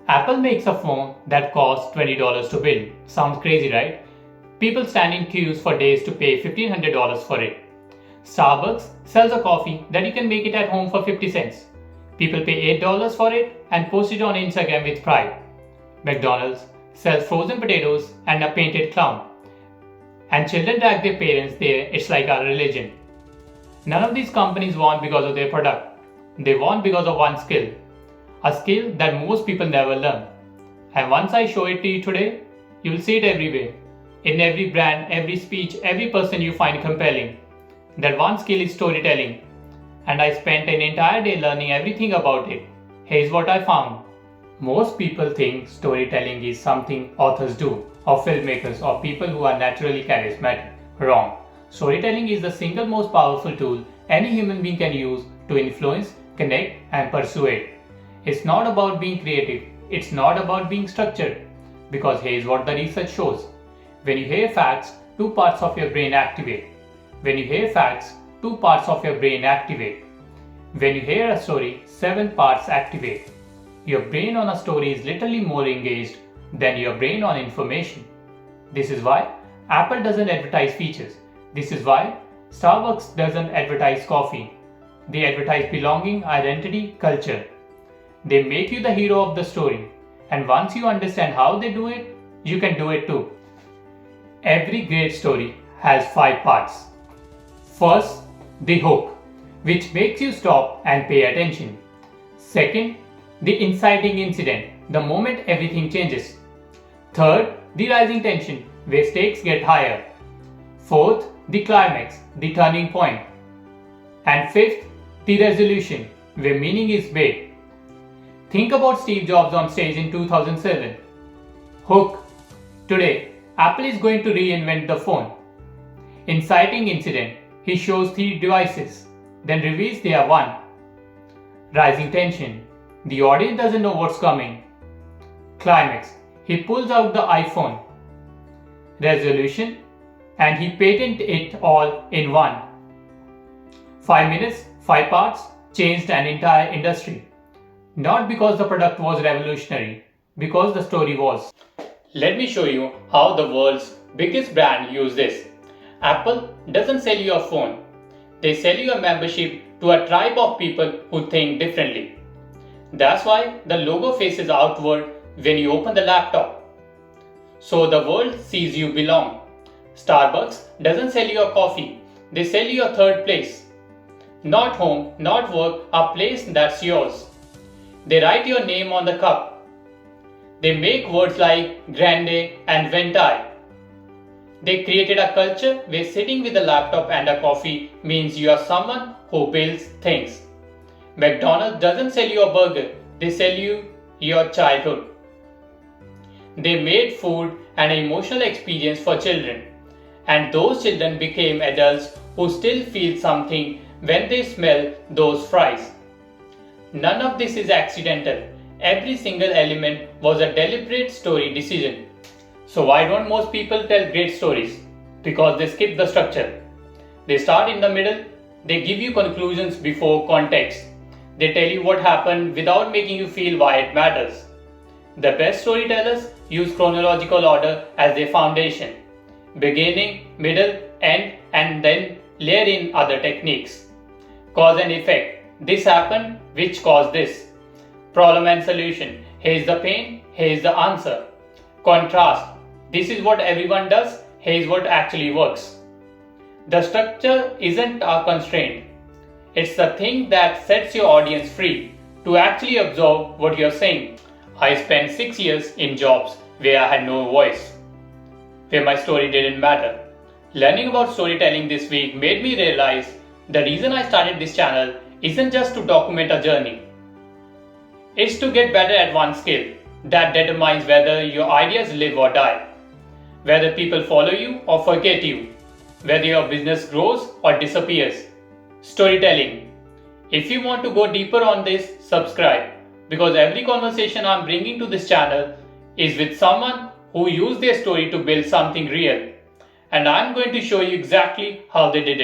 Apple makes a phone that costs $20 to build. Sounds crazy, right? People stand in queues for days to pay $1,500 for it. Starbucks sells a coffee that you can make it at home for 50 cents. People pay $8 for it and post it on Instagram with pride. McDonald's sells frozen potatoes and a painted clown. And children drag their parents there, it's like a religion. None of these companies won because of their product. They won because of one skill. A skill that most people never learn. And once I show it to you today, you will see it everywhere. In every brand, every speech, every person you find compelling. That one skill is storytelling. And I spent an entire day learning everything about it. Here's what I found. Most people think storytelling is something authors do, or filmmakers, or people who are naturally charismatic. Wrong. Storytelling is the single most powerful tool any human being can use to influence, connect, and persuade. It's not about being creative. It's not about being structured. Because here's what the research shows. When you hear facts, two parts of your brain activate. When you hear facts, two parts of your brain activate. When you hear a story, 7 parts activate. Your brain on a story is literally more engaged than your brain on information. This is why Apple doesn't advertise features. This is why Starbucks doesn't advertise coffee. They advertise belonging, identity, culture. They make you the hero of the story. And once you understand how they do it, you can do it too. Every great story has 5 parts. First, the hook, which makes you stop and pay attention. Second, the inciting incident, the moment everything changes. Third, the rising tension, where stakes get higher. Fourth, the climax, the turning point. And fifth, the resolution, where meaning is made. Think about Steve Jobs on stage in 2007. Hook. Today, Apple is going to reinvent the phone. Inciting incident. He shows 3 devices, then reveals they are one. Rising tension. The audience doesn't know what's coming. Climax. He pulls out the iPhone. Resolution. And he patents it all in one. 5 minutes, 5 parts, changed an entire industry. Not because the product was revolutionary, because the story was. Let me show you how the world's biggest brand use this. Apple doesn't sell you a phone. They sell you a membership to a tribe of people who think differently. That's why the logo faces outward when you open the laptop. So the world sees you belong. Starbucks doesn't sell you a coffee. They sell you a third place. Not home, not work, a place that's yours. They write your name on the cup. They make words like grande and venti. They created a culture where sitting with a laptop and a coffee means you are someone who builds things. McDonald's doesn't sell you a burger, they sell you your childhood. They made food an emotional experience for children, and those children became adults who still feel something when they smell those fries. None of this is accidental. Every single element was a deliberate story decision. So why don't most people tell great stories? Because they skip the structure. They start in the middle, they give you conclusions before context. They tell you what happened without making you feel why it matters. The best storytellers use chronological order as their foundation. Beginning, middle, end, and then layer in other techniques. Cause and effect. This happened, which caused this. Problem and solution. Here's the pain, here's the answer. Contrast. This is what everyone does, here's what actually works. The structure isn't a constraint. It's the thing that sets your audience free to actually absorb what you're saying. I spent 6 years in jobs where I had no voice, where my story didn't matter. Learning about storytelling this week made me realize the reason I started this channel isn't just to document a journey. It's to get better at one skill that determines whether your ideas live or die, whether people follow you or forget you, whether your business grows or disappears. Storytelling. If you want to go deeper on this, subscribe, because every conversation I'm bringing to this channel is with someone who used their story to build something real, and I'm going to show you exactly how they did it.